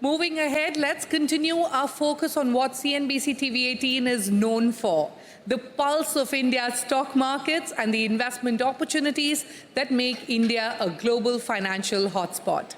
Moving ahead, let's continue our focus on what CNBC TV18 is known for, the pulse of India's stock markets and the investment opportunities that make India a global financial hotspot.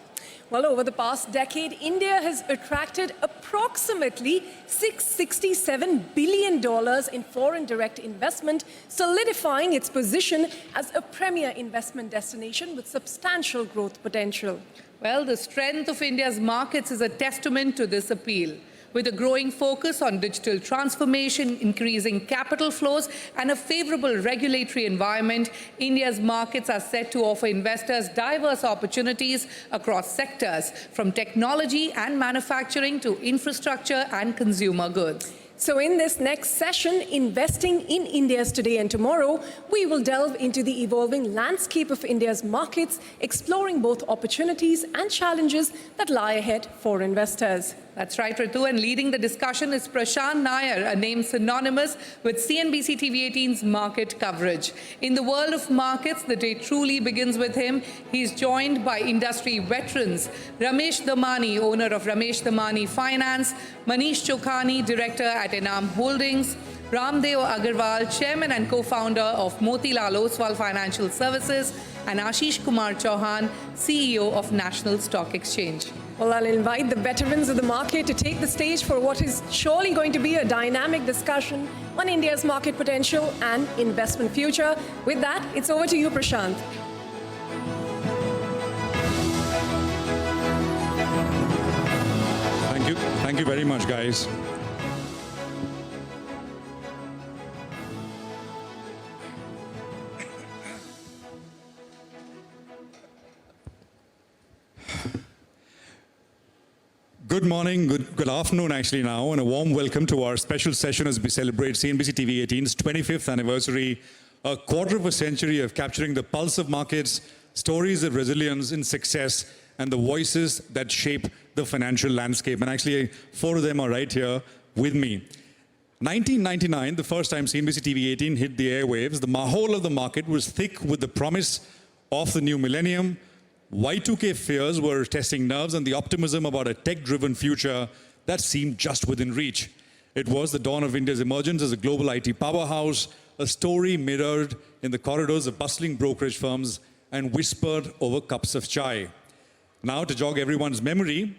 Well, over the past decade, India has attracted approximately $667 billion in foreign direct investment, solidifying its position as a premier investment destination with substantial growth potential. Well, the strength of India's markets is a testament to this appeal. With a growing focus on digital transformation, increasing capital flows, and a favorable regulatory environment, India's markets are set to offer investors diverse opportunities across sectors, from technology and manufacturing to infrastructure and consumer goods. So in this next session, Investing in India's Today and Tomorrow, we will delve into the evolving landscape of India's markets, exploring both opportunities and challenges that lie ahead for investors. That's right, Ritu, and leading the discussion is Prashant Nair, a name synonymous with CNBC TV18's market coverage. In the world of markets, the day truly begins with him. He's joined by industry veterans, Ramesh Damani, owner of Ramesh Damani Finance, Manish Chokhani, director at Enam Holdings, Ramdev Agarwal, chairman and co-founder of Motilal Oswal Financial Services, and Ashish Kumar Chauhan, CEO of National Stock Exchange. Well, I'll invite the veterans of the market to take the stage for what is surely going to be a dynamic discussion on India's market potential and investment future. With that, it's over to you, Prashant. Thank you very much, guys. Good morning, good afternoon actually now, and a warm welcome to our special session as we celebrate CNBC TV18's 25th anniversary, a quarter of a century of capturing the pulse of markets, stories of resilience and success, and the voices that shape the financial landscape. And actually, four of them are right here with me. 1999, the first time CNBC TV18 hit the airwaves, the mahal of the market was thick with the promise of the new millennium. Y2K fears were testing nerves, and the optimism about a tech-driven future that seemed just within reach. It was the dawn of India's emergence as a global IT powerhouse, a story mirrored in the corridors of bustling brokerage firms and whispered over cups of chai. Now, to jog everyone's memory,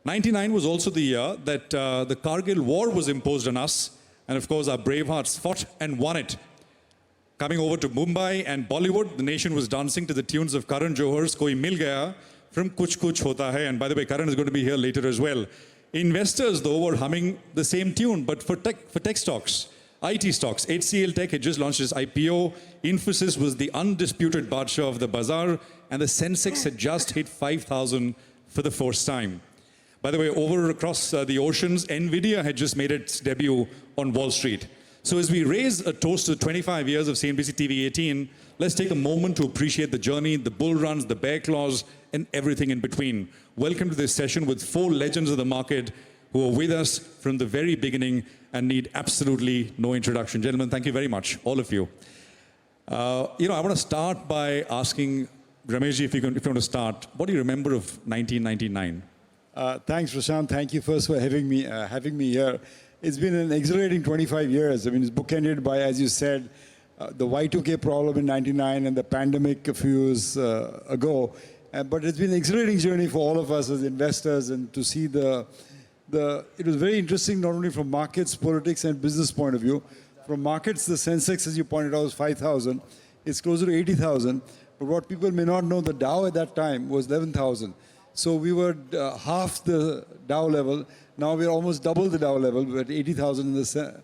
99 was also the year that the Kargil War was imposed on us, and of course our brave hearts fought and won it. Coming over to Mumbai and Bollywood, the nation was dancing to the tunes of Karan Johar's Koi Mil Gaya from Kuch Kuch Hota Hai. And by the way, Karan is going to be here later as well. Investors, though, were humming the same tune, but for tech stocks, IT stocks. HCL Tech had just launched its IPO. Infosys was the undisputed Badshah of the Bazaar, and the Sensex had just hit 5,000 for the first time. By the way, over across the oceans, NVIDIA had just made its debut on Wall Street. So as we raise a toast to 25 years of CNBC TV18, let's take a moment to appreciate the journey, the bull runs, the bear claws, and everything in between. Welcome to this session with four legends of the market who are with us from the very beginning and need absolutely no introduction. Gentlemen, thank you very much, all of you. I want to start by asking Rameshji, if you want to start, what do you remember of 1999? Thanks, Prashant. Thank you first for having me here. It's been an exhilarating 25 years. I mean, it's bookended by, as you said, the Y2K problem in 99 and the pandemic a few years ago. But it's been an exhilarating journey for all of us as investors, and to see it was very interesting, not only from markets, politics, and business point of view. From markets, the Sensex, as you pointed out, was 5,000. It's closer to 80,000. But what people may not know, the Dow at that time was 11,000. So we were half the Dow level. Now we're almost double the Dow level. We're at 80,000 in the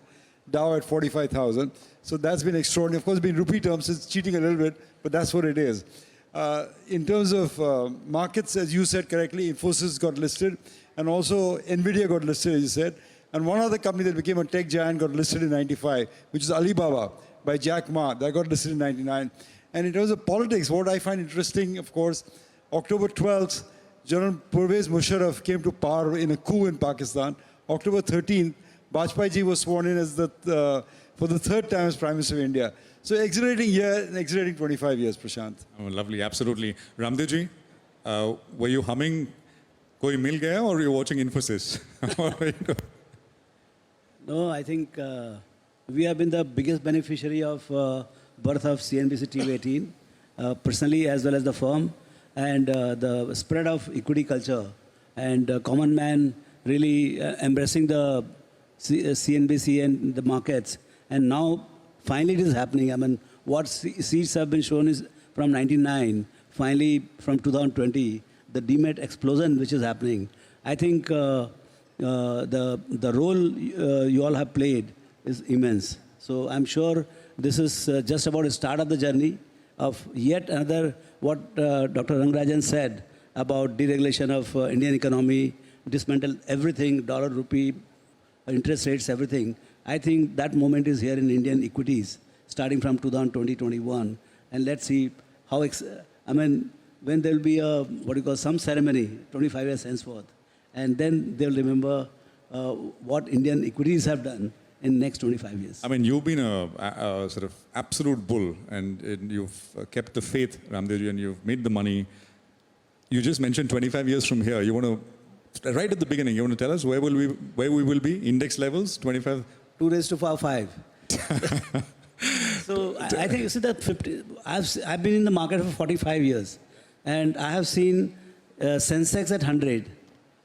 Dow at 45,000. So that's been extraordinary. Of course, in rupee terms, it's cheating a little bit, but that's what it is. In terms of markets, as you said correctly, Infosys got listed, and also NVIDIA got listed, as you said. And one other company that became a tech giant got listed in 95, which is Alibaba by Jack Ma. That got listed in 99. And in terms of politics, what I find interesting, of course, October 12th, General Pervez Musharraf came to power in a coup in Pakistan. October 13th, Bajpayee ji was sworn in as for the third time as Prime Minister of India. So exhilarating year, and exhilarating 25 years, Prashant. Oh, lovely, absolutely. Ramdev ji, were you humming Koi mil gaya or you're watching Infosys? No, I think we have been the biggest beneficiary of birth of CNBC TV18, personally as well as the firm, and the spread of equity culture and common man really embracing the CNBC and the markets. And now, finally, it is happening. I mean, what seeds have been shown is from 99, finally from 2020, the demat explosion which is happening. I think the role you all have played is immense. So I'm sure this is just about the start of the journey of yet another, what Dr. Rangarajan said about deregulation of Indian economy, dismantle everything, dollar, rupee, interest rates, everything. I think that moment is here in Indian equities, starting from 2020-21. And let's see how, I mean, when there will be a, what you call, some ceremony, 25 years henceforth, and then they'll remember what Indian equities have done in next 25 years. I mean, you've been a sort of absolute bull, and you've kept the faith, Ramdevji, and you've made the money. You just mentioned 25 years from here. You want to, right at the beginning, you want to tell us where we will be, index levels, 25? 2 raised to power 5. So I think, you see that 50, I've been in the market for 45 years, and I have seen Sensex at 100,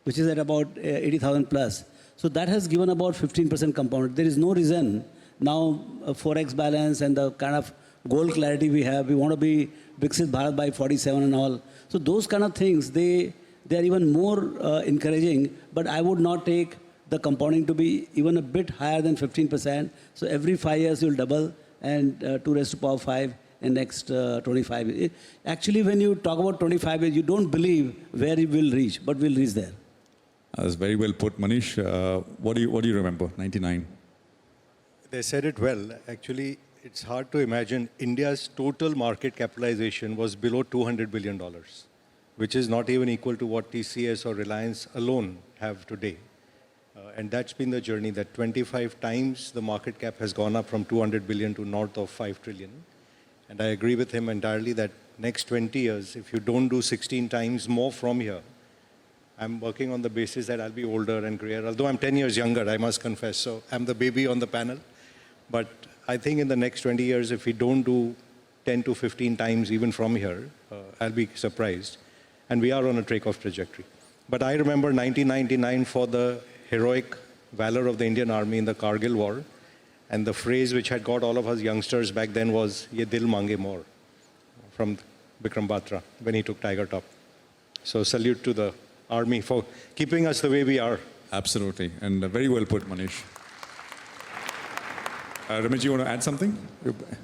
which is at about 80,000 plus. So that has given about 15% compound. There is no reason now forex balance and the kind of goal clarity we have. We want to be Viksit Bharat by 47 and all. So those kind of things, they are even more encouraging. But I would not take the compounding to be even a bit higher than 15%. So every 5 years you'll double, and 2 raised to power 5 in next 25 years. Actually, when you talk about 25 years, you don't believe where it will reach, but we'll reach there. That's very well put, Manish. What do you remember? 99. They said it well. Actually, it's hard to imagine. India's total market capitalization was below $200 billion, which is not even equal to what TCS or Reliance alone have today. And that's been the journey, that 25 times the market cap has gone up from 200 billion to north of 5 trillion. And I agree with him entirely that next 20 years, if you don't do 16 times more from here, I'm working on the basis that I'll be older and grayer, although I'm 10 years younger, I must confess. So I'm the baby on the panel. But I think in the next 20 years, if we don't do 10 to 15 times even from here, I'll be surprised. And we are on a takeoff trajectory. But I remember 1999 for the heroic valor of the Indian Army in the Kargil War. And the phrase which had got all of us youngsters back then was, "Ye dil mange more," from Bikram Batra when he took Tiger Top. So salute to the Army for keeping us the way we are. Absolutely. And very well put, Manish. Ramesh, you want to add something?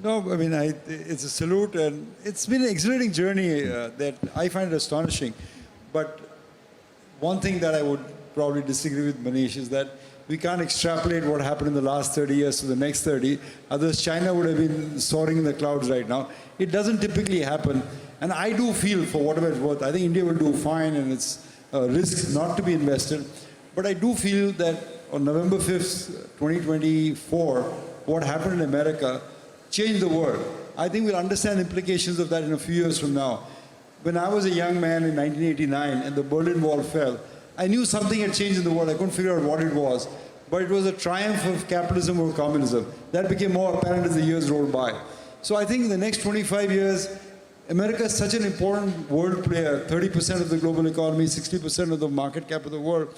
No, I mean, it's a salute, and it's been an exhilarating journey that I find it astonishing. But one thing that I would probably disagree with Manish is that we can't extrapolate what happened in the last 30 years to the next 30. Otherwise, China would have been soaring in the clouds right now. It doesn't typically happen. And I do feel, for whatever it's worth, I think India will do fine, and it's a risk not to be invested. But I do feel that on November 5th, 2024, what happened in America changed the world. I think we'll understand the implications of that in a few years from now. When I was a young man in 1989 and the Berlin Wall fell, I knew something had changed in the world. I couldn't figure out what it was. But it was a triumph of capitalism over communism. That became more apparent as the years rolled by. So I think in the next 25 years, America is such an important world player, 30% of the global economy, 60% of the market cap of the world,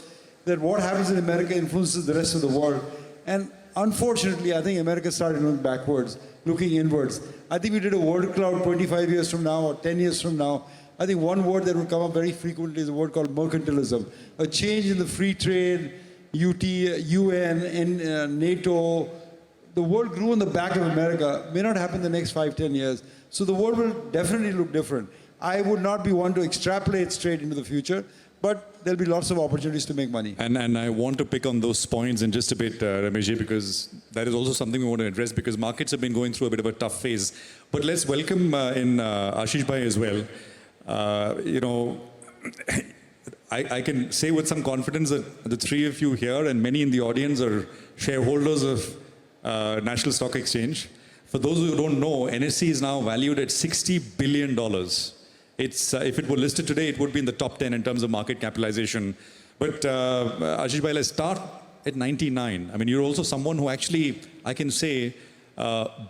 that what happens in America influences the rest of the world. And unfortunately, I think America started looking backwards, looking inwards. I think we did a word cloud 25 years from now or 10 years from now. I think one word that will come up very frequently is a word called mercantilism. A change in the free trade, UN, and NATO. The world grew on the back of America. May not happen in the next 5-10 years. So the world will definitely look different. I would not be one to extrapolate straight into the future, but there'll be lots of opportunities to make money. And I want to pick on those points in just a bit, Rameshji, because that is also something we want to address, because markets have been going through a bit of a tough phase. But let's welcome in Ashish Bhai as well. You know, I can say with some confidence that the three of you here and many in the audience are shareholders of National Stock Exchange. For those who don't know, NSE is now valued at $60 billion. It's, if it were listed today, it would be in the top 10 in terms of market capitalization. But Ashish Bhai, let's start at 99. I mean, you're also someone who actually, I can say,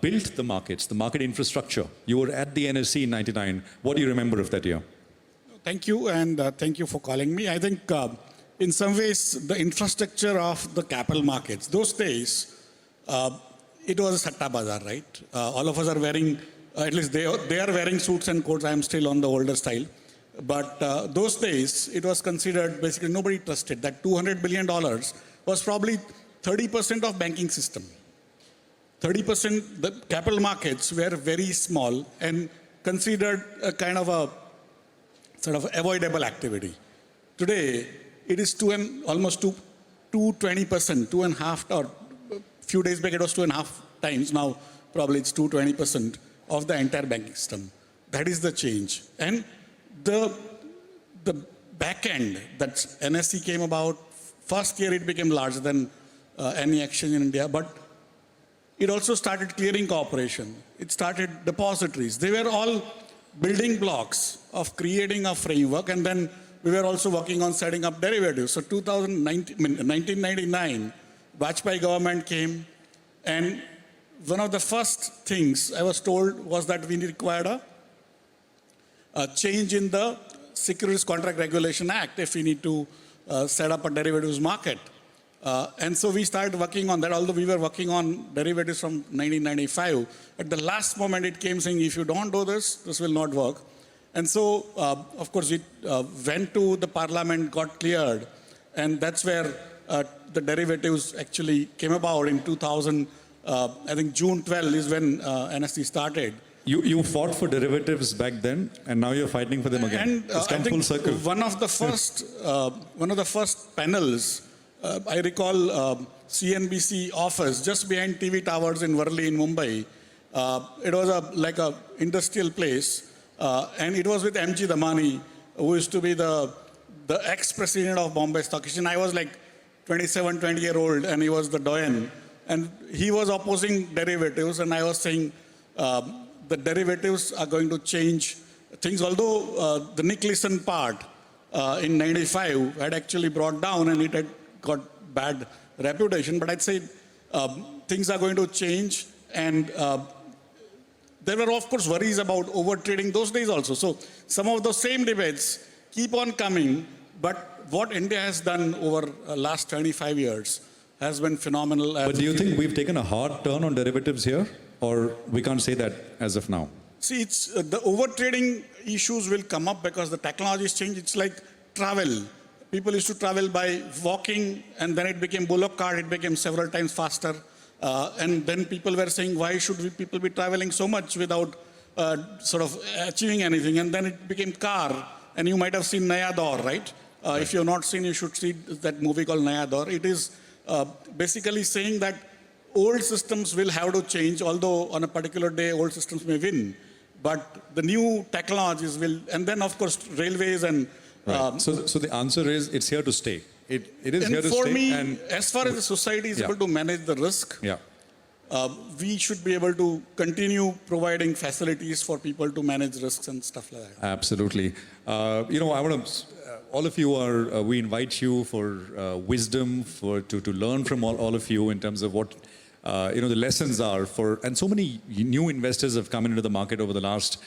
built the markets, the market infrastructure. You were at the NSE in 99. What do you remember of that year? Thank you, and thank you for calling me. I think in some ways, the infrastructure of the capital markets, those days, it was a satta bazaar, right? All of us are wearing, at least they are wearing suits and coats. I am still on the older style. But those days, it was considered, basically nobody trusted that $200 billion was probably 30% of banking system. 30%, the capital markets were very small and considered a kind of a sort of avoidable activity. Today, it is almost 20%, 2.5, or a few days back it was 2.5 times. Now, probably it's 220% of the entire banking system. That is the change. And the back end that NSE came about, first year it became larger than any exchange in India, but it also started clearing corporation. It started depositories. They were all building blocks of creating a framework, and then we were also working on setting up derivatives. So 1999, Vajpayee government came, and one of the first things I was told was that we required a change in the Securities Contract Regulation Act if we need to set up a derivatives market. And so we started working on that, although we were working on derivatives from 1995. At the last moment, it came saying, if you don't do this, this will not work. And so, of course, it went to the parliament, got cleared, and that's where the derivatives actually came about in 2000. I think June 12 is when NSE started. You fought for derivatives back then, and now you're fighting for them again. And It's come full circle. one of the first panels, I recall CNBC office just behind TV towers in Worli in Mumbai. It was like a industrial place, and it was with M.G. Damani, who used to be the ex-president of Bombay Stock Exchange. I was like 27, 20-year-old, and he was the doyen. And he was opposing derivatives, and I was saying the derivatives are going to change things. Although the Nicholson part in 95 had actually brought down, and it had got bad reputation, but I'd say things are going to change, and there were, of course, worries about overtrading those days also. So some of those same debates keep on coming, but what India has done over the last 25 years has been phenomenal. But do you think we've taken a hard turn on derivatives here, or we can't say that as of now? See, it's the overtrading issues will come up because the technology is changed. It's like travel. People used to travel by walking, and then it became bullock cart. It became several times faster. And then people were saying, why should people be traveling so much without sort of achieving anything? And then it became car. And you might have seen Naya Daur, right? If you have not seen, you should see that movie called Naya Daur. It is basically saying that old systems will have to change, although on a particular day, old systems may win. But the new technologies will, and then of course, railways and... Right. So the answer is, it's here to stay. It is here to stay. And for me, and as far as the society is able to manage the risk, we should be able to continue providing facilities for people to manage risks and stuff like that. Absolutely. I want to, all of you are, we invite you for wisdom, to learn from all of you in terms of what, the lessons are for, and so many new investors have come into the market over the last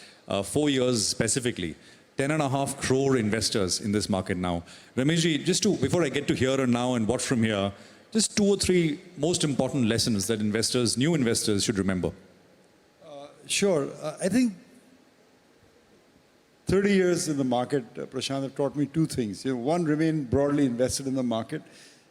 4 years specifically. 10.5 crore investors in this market now. Rameshji, before I get to here and now and what from here, just 2 or 3 most important lessons that new investors should remember. Sure. I think 30 years in the market, Prashant, have taught me 2 things. One, remain broadly invested in the market.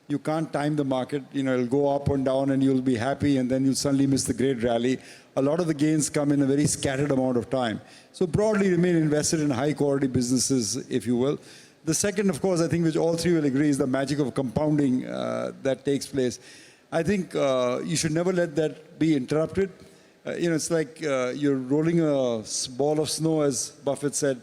You can't time the market. It'll go up and down and you'll be happy, and then you'll suddenly miss the great rally. A lot of the gains come in a very scattered amount of time. So broadly remain invested in high quality businesses, if you will. The second, of course, I think which all 3 will agree is the magic of compounding that takes place. I think you should never let that be interrupted. It's like you're rolling a ball of snow, as Buffett said,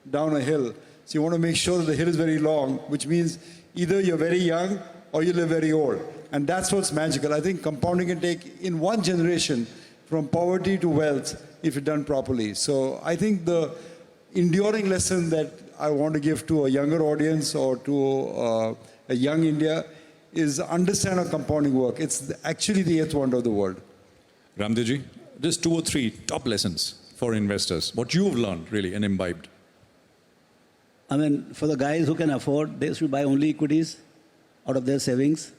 down a hill. So you want to make sure that the hill is very long, which means either you're very young or you live very old. And that's what's magical. I think compounding can take, in one generation, from poverty to wealth if it's done properly. So I think enduring lesson that I want to give to a younger audience or to a young India is understand how compounding work. It's actually the eighth wonder of the world. Ramdevji, just 2 or 3 top lessons for investors, what you've learned really and imbibed. I mean, for the guys who can afford, they should buy only equities out of their savings.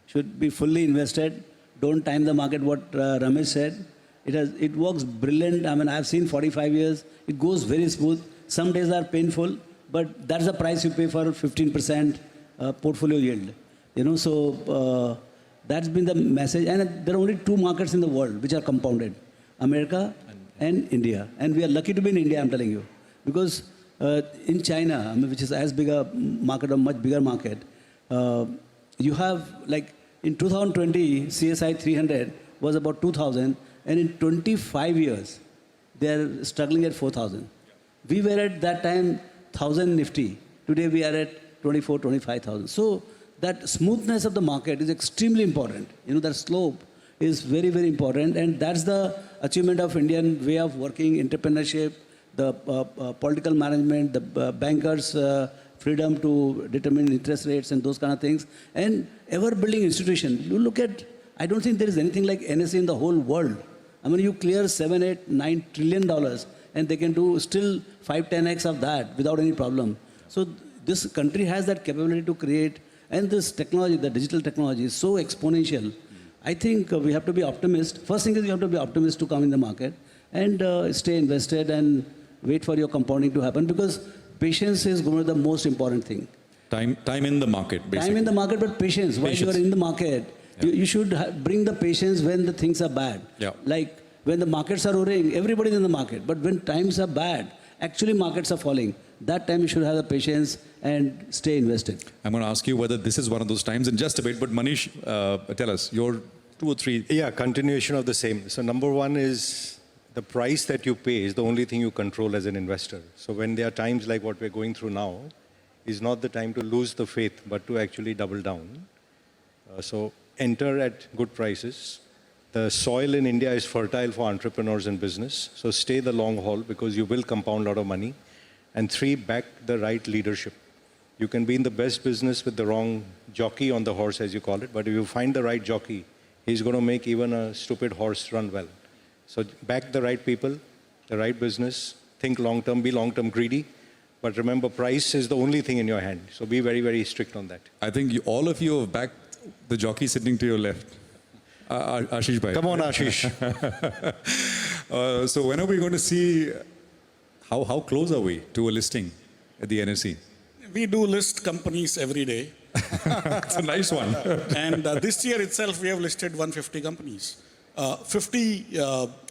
Should be fully invested. Don't time the market, what Ramesh said. It works brilliant. I mean, I've seen 45 years. It goes very smooth. Some days are painful, but that's the price you pay for 15% portfolio yield. You know, so that's been the message. And there are only 2 markets in the world which are compounded, America and India. And we are lucky to be in India, I'm telling you. Because in China, I mean, which is as big a market, a much bigger market, you have, like, in 2020, CSI 300 was about 2,000, and in 25 years, they are struggling at 4,000. We were at that time 1,000 Nifty. Today we are at 24, 25,000. So that smoothness of the market is extremely important. You know, that slope is very, very important, and that's the achievement of Indian way of working, entrepreneurship, the political management, the bankers' freedom to determine interest rates and those kind of things, and ever-building institution. You look at, I don't think there is anything like NSE in the whole world. I mean, you clear $7, $8, $9 trillion, and they can do still 5, 10x of that without any problem. So this country has that capability to create, and this technology, the digital technology, is so exponential. I think we have to be optimist. First thing is you have to be optimist to come in the market and stay invested and wait for your compounding to happen, because patience is going to be the most important thing. Time in the market, basically. Time in the market, but patience. While you are in the market, you should bring the patience when the things are bad. Yeah. Like when the markets are roaring, everybody's in the market. But when times are bad, actually markets are falling. That time you should have the patience and stay invested. I'm going to ask you whether this is one of those times in just a bit, but Manish, tell us, your 2 or 3... Yeah, continuation of the same. So number one is the price that you pay is the only thing you control as an investor. So when there are times like what we're going through now, is not the time to lose the faith, but to actually double down. So enter at good prices. The soil in India is fertile for entrepreneurs and business. So stay the long haul, because you will compound a lot of money. And 3, back the right leadership. You can be in the best business with the wrong jockey on the horse, as you call it. But if you find the right jockey, he's going to make even a stupid horse run well. So back the right people, the right business, think long-term, be long-term greedy. But remember, price is the only thing in your hand. So be very, very strict on that. I think all of you have backed the jockey sitting to your left. Ashish bhai. Come on, Ashish. So when are we going to see, how close are we to a listing at the NSE? We do list companies every day. It's a nice one. And this year itself, we have listed 150 companies. 50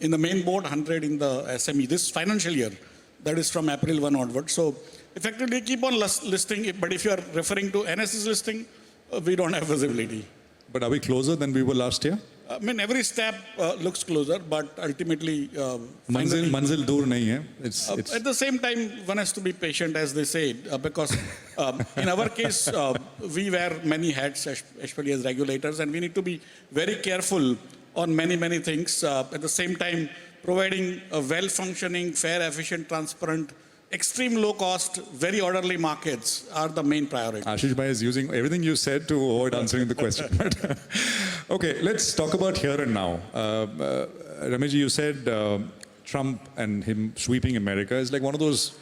in the main board, 100 in the SME. This financial year, that is from April 1 onwards. So effectively, keep on listing. But if you are referring to NSE's listing, we don't have visibility. But are we closer than we were last year? I mean, every step looks closer, but ultimately... Manzil dur nahi hai. It's At the same time, one has to be patient, as they say, because in our case, we wear many hats, especially as regulators, and we need to be very careful on many, many things. At the same time, providing a well-functioning, fair, efficient, transparent, extreme low-cost, very orderly markets are the main priority. Ashish bhai is using everything you said to avoid answering the question. Okay, let's talk about here and now. Ramesh, you said Trump and him sweeping America is like one of those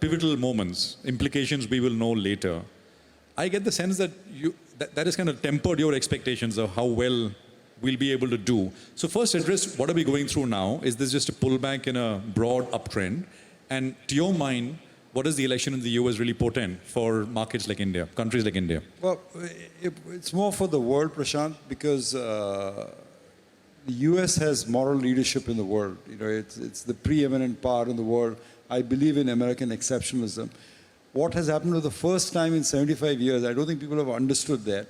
pivotal moments, implications we will know later. I get the sense that that has kind of tempered your expectations of how well we'll be able to do. So first address, what are we going through now? Is this just a pullback in a broad uptrend? And to your mind, what does the election in the US really portend for markets like India, countries like India? Well, it's more for the world, Prashant, because the US has moral leadership in the world. You know, it's the preeminent power in the world. I believe in American exceptionalism. What has happened for the first time in 75 years, I don't think people have understood that,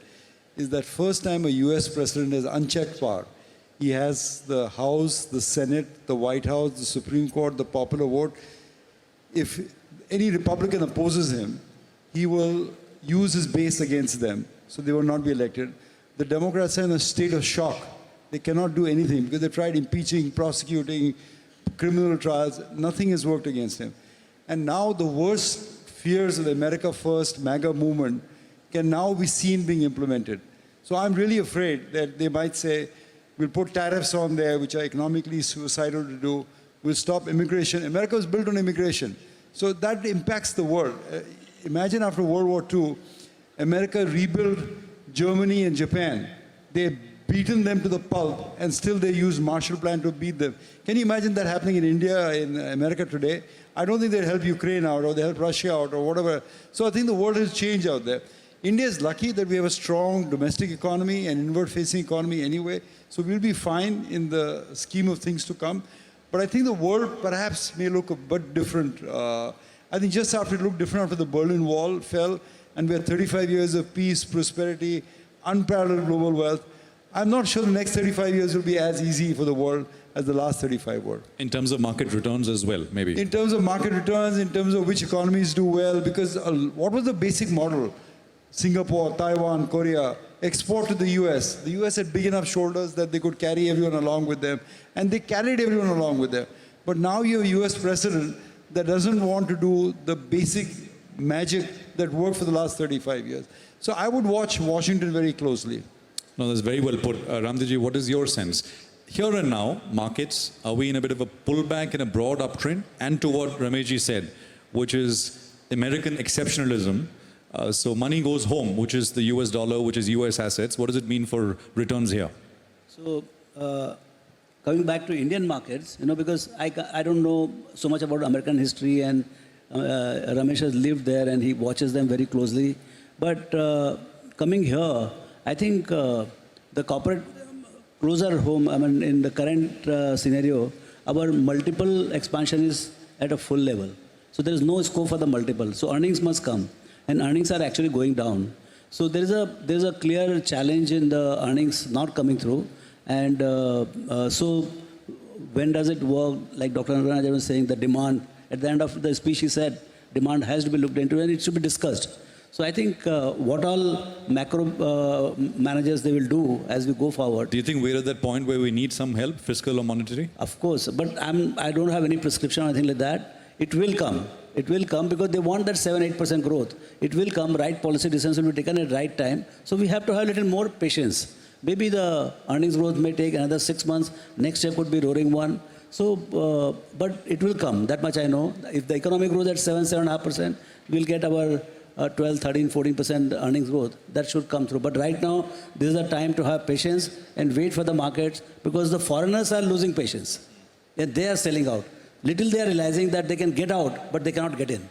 is that first time a US president has unchecked power. He has the House, the Senate, the White House, the Supreme Court, the popular vote. If any Republican opposes him, he will use his base against them, so they will not be elected. The Democrats are in a state of shock. They cannot do anything because they tried impeaching, prosecuting, criminal trials. Nothing has worked against him. And now the worst fears of the America First MAGA movement can now be seen being implemented. So I'm really afraid that they might say, we'll put tariffs on there, which are economically suicidal to do. We'll stop immigration. America was built on immigration. So that impacts the world. Imagine after World War II, America rebuilt Germany and Japan. They've beaten them to the pulp, and still they use Marshall Plan to beat them. Can you imagine that happening in India, in America today? I don't think they'd help Ukraine out, or they help Russia out, or whatever. So I think the world has changed out there. India is lucky that we have a strong domestic economy and inward-facing economy anyway, so we'll be fine in the scheme of things to come. But I think the world perhaps may look a bit different. I think just after it looked different after the Berlin Wall fell, and we had 35 years of peace, prosperity, unparalleled global wealth, I'm not sure the next 35 years will be as easy for the world as the last 35 were. In terms of market returns as well, maybe. In terms of market returns, in terms of which economies do well, because what was the basic model? Singapore, Taiwan, Korea, export to the US. The US had big enough shoulders that they could carry everyone along with them, and they carried everyone along with them. But now you have a US president that doesn't want to do the basic magic that worked for the last 35 years. So I would watch Washington very closely. No, that's very well put. Ramdeji, what is your sense? Here and now, markets, are we in a bit of a pullback in a broad uptrend? And to what Rameshji said, which is American exceptionalism. So money goes home, which is the US dollar, which is US assets. What does it mean for returns here? So, coming back to Indian markets, because I don't know so much about American history, and Ramesh has lived there and he watches them very closely. But coming here, I think the corporate closer home, in the current scenario, our multiple expansion is at a full level. So there is no scope for the multiple. So earnings must come, and earnings are actually going down. So there is a clear challenge in the earnings not coming through. And so when does it work? Like Dr. Naranajan was saying, the demand, at the end of the speech he said, demand has to be looked into and it should be discussed. So I think what all macro managers they will do as we go forward. Do you think we're at that point where we need some help, fiscal or monetary? Of course, but I don't have any prescription or anything like that. It will come. It will come because they want that 7-8% growth. It will come. Right policy decisions will be taken at the right time. So we have to have a little more patience. Maybe the earnings growth may take another 6 months. Next year could be roaring one. So, but it will come. That much I know. If the economy grows at 7-7.5%, we'll get our 12, 13, 14% earnings growth. That should come through. But right now, this is a time to have patience and wait for the markets, because the foreigners are losing patience. And they are selling out. Little they are realizing that they can get out, but they cannot get in.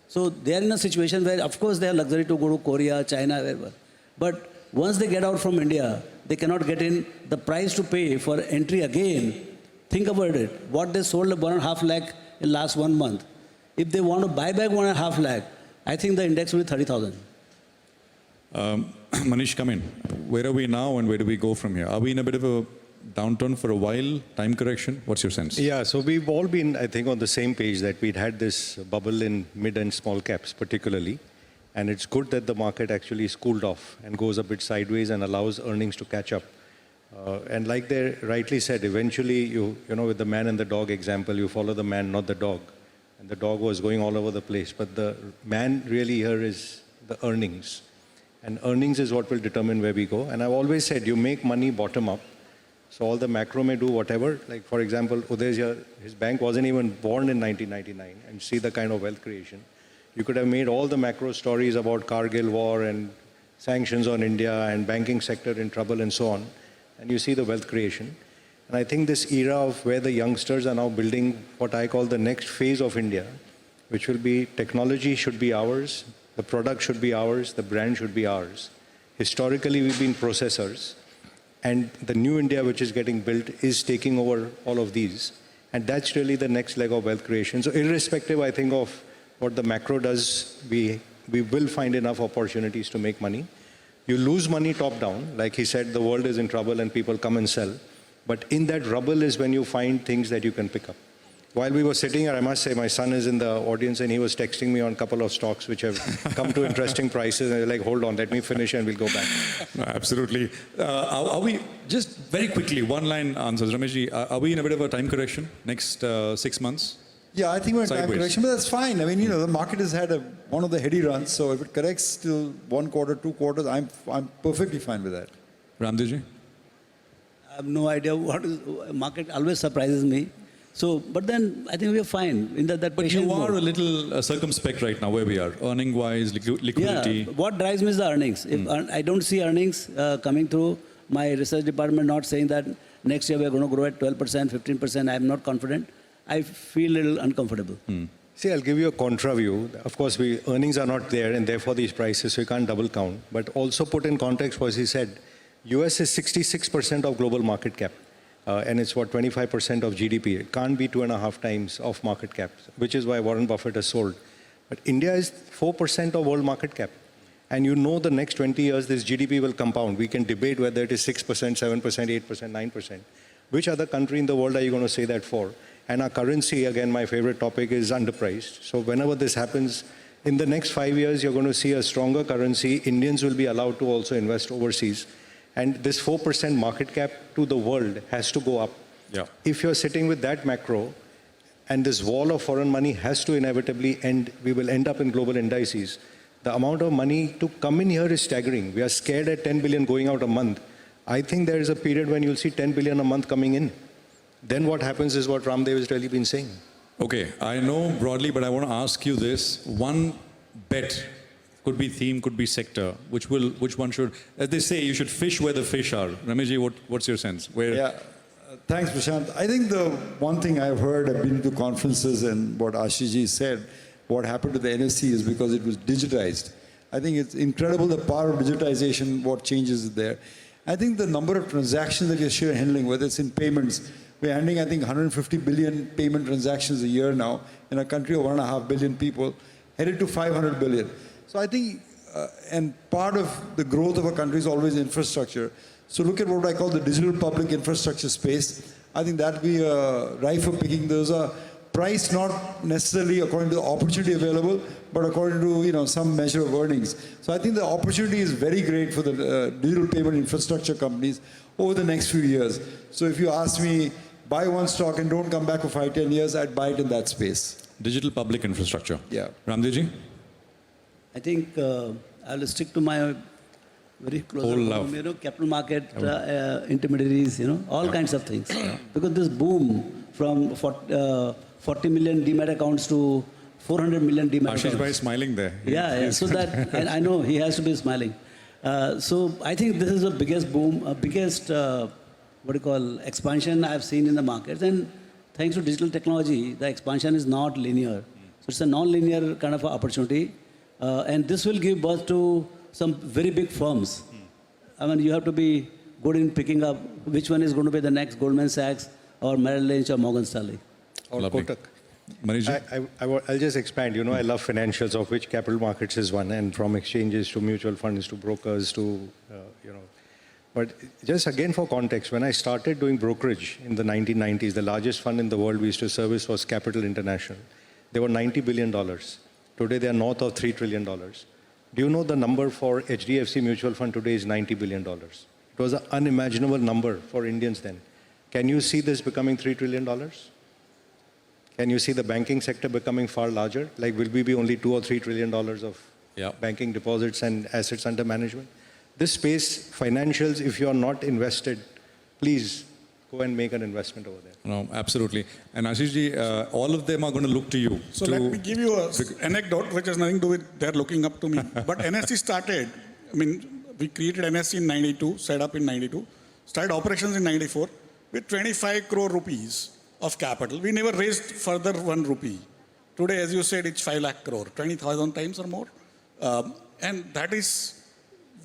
So they are in a situation where, of course, they have luxury to go to Korea, China, wherever. But once they get out from India, they cannot get in. The price to pay for entry again, think about it. What they sold at 1.5 lakh in last 1 month. If they want to buy back 1.5 lakh, I think the index will be 30,000. Manish, come in. Where are we now and where do we go from here? Are we in a bit of a downturn for a while, time correction? What's your sense? Yeah, so we've all been, I think, on the same page that we'd had this bubble in mid and small caps particularly. And it's good that the market actually is cooled off and goes a bit sideways and allows earnings to catch up. And like they rightly said, eventually, you know, with the man and the dog example, you follow the man, not the dog. And the dog was going all over the place. But the man really here is the earnings. And earnings is what will determine where we go. And I've always said, you make money bottom up. So all the macro may do whatever. Like, for example, Uday's here, his bank wasn't even born in 1999. And see the kind of wealth creation. You could have made all the macro stories about Kargil war and sanctions on India and banking sector in trouble and so on. And you see the wealth creation. And I think this era of where the youngsters are now building what I call the next phase of India, which will be technology should be ours, the product should be ours, the brand should be ours. Historically, we've been processors. And the new India which is getting built is taking over all of these. And that's really the next leg of wealth creation. So irrespective, I think, of what the macro does, we will find enough opportunities to make money. You lose money top down. Like he said, the world is in trouble and people come and sell. But in that rubble is when you find things that you can pick up. While we were sitting here, I must say, my son is in the audience and he was texting me on a couple of stocks which have come to interesting prices. And like, hold on, let me finish and we'll go back. No, absolutely. Are we, just very quickly, one line answers. Rameshji, are we in a bit of a time correction next 6 months? Yeah, I think we're in time Sideways. correction, but that's fine. I mean, you know, the market has had one of the heady runs, so if it corrects till 1 quarter, 2 quarters, I'm perfectly fine with that. Ramdevji? I have no idea what is market always surprises me. So, but then I think we are fine in that But patient you are mode. a little circumspect right now where we are, earning-wise, liquidity. Yeah, what drives me is the earnings. If I don't see earnings coming through, my research department not saying that next year we are going to grow at 12%, 15%, I am not confident. I feel a little uncomfortable. See, I'll give you a contra view. Of course, earnings are not there, and therefore these prices, so you can't double count. But also put in context what he said, US is 66% of global market cap. And it's what, 25% of GDP. It can't be 2.5 times of market cap, which is why Warren Buffett has sold. But India is 4% of world market cap. And you know the next 20 years, this GDP will compound. We can debate whether it is 6%, 7%, 8%, 9%. Which other country in the world are you going to say that for? And our currency, again, my favorite topic, is underpriced. So whenever this happens, in the next 5 years, you're going to see a stronger currency. Indians will be allowed to also invest overseas. And this 4% market cap to the world has to go up. Yeah. If you're sitting with that macro, and this wall of foreign money has to inevitably end, we will end up in global indices. The amount of money to come in here is staggering. We are scared at 10 billion going out a month. I think there is a period when you'll see 10 billion a month coming in. Then what happens is what Ramdev has really been saying. Okay, I know broadly, but I want to ask you this. One bet, could be theme, could be sector, which one should, as they say, you should fish where the fish are. Rameshji, what's your sense? Where? Yeah, thanks, Prashant. I think the one thing I've heard, I've been to conferences, and what Ashishji said, what happened to the NSE is because it was digitized. I think it's incredible the power of digitization, what changes there. I think the number of transactions that you're handling, whether it's in payments, we're handling, I think, 150 billion payment transactions a year now in a country of 1.5 billion people, headed to 500 billion. So I think, and part of the growth of a country is always infrastructure. So look at what I call the digital public infrastructure space. I think that will be ripe for picking. Those are priced not necessarily according to the opportunity available, but according to some measure of earnings. So I think the opportunity is very great for the digital payment infrastructure companies over the next few years. So if you ask me, buy one stock and don't come back for 5-10 years, I'd buy it in that space. Digital public infrastructure. Yeah. Ramdevji? I think I'll stick to my very close Whole love. capital market intermediaries, all kinds of things. Because this boom from 40 million demat accounts to 400 million demat Ashish accounts. Bhai is smiling there. Yeah. So that, and I know he has to be smiling. So I think this is the biggest boom, biggest, expansion I've seen in the markets. And thanks to digital technology, the expansion is not linear. So it's a non-linear kind of opportunity. And this will give birth to some very big firms. I mean, you have to be good in picking up which one is going to be the next Goldman Sachs or Merrill Lynch or Morgan Stanley. Or Lovely. Kotak. Manishji? I'll just expand. I love financials, of which capital markets is one, and from exchanges to mutual funds to brokers to, But just again for context, when I started doing brokerage in the 1990s, the largest fund in the world we used to service was Capital International. They were $90 billion. Today they are north of $3 trillion. Do you know the number for HDFC Mutual Fund today is $90 billion? It was an unimaginable number for Indians then. Can you see this becoming $3 trillion? Can you see the banking sector becoming far larger? Like, will we be only $2 or $3 trillion of banking deposits and assets under management? This space, financials, if you are not invested, please go and make an investment over there. No, absolutely. And Ashishji, all of them are going to look to you. So let me give you an anecdote which has nothing to do with their looking up to me. But NSE started, we created NSE in 92, set up in 92, started operations in 94 with 25 crore rupees of capital. We never raised further 1 rupee. Today, as you said, it's 5 lakh crore, 20,000 times or more. And that is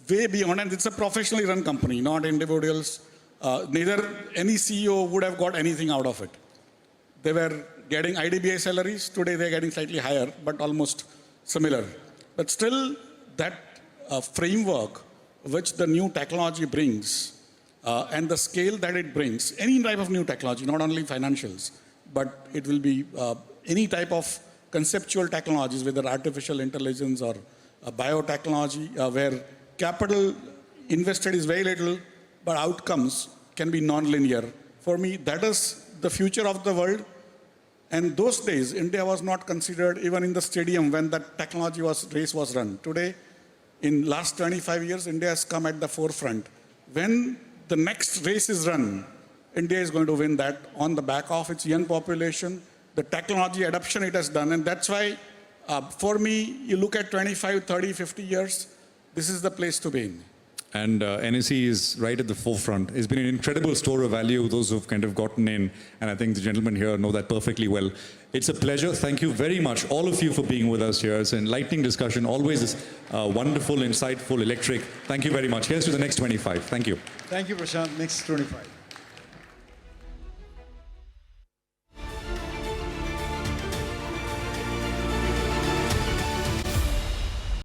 way beyond, and it's a professionally run company, not individuals. Neither any CEO would have got anything out of it. They were getting IDBI salaries. Today they're getting slightly higher, but almost similar. But still, that framework which the new technology brings and the scale that it brings, any type of new technology, not only financials, but it will be any type of conceptual technologies, whether artificial intelligence or biotechnology, where capital invested is very little, but outcomes can be non-linear. For me, that is the future of the world. And those days, India was not considered even in the stadium when that race was run. Today, in last 25 years, India has come at the forefront. When the next race is run, India is going to win that on the back of its young population, the technology adoption it has done. And that's why, for me, you look at 25, 30, 50 years, this is the place to be in. And NSE is right at the forefront. It's been an incredible store of value, those who've kind of gotten in, and I think the gentlemen here know that perfectly well. It's a pleasure. Thank you very much, all of you, for being with us here. It's an enlightening discussion, always this wonderful, insightful, electric. Thank you very much. Here's to the next 25. Thank you. Thank you, Prashant. Next 25.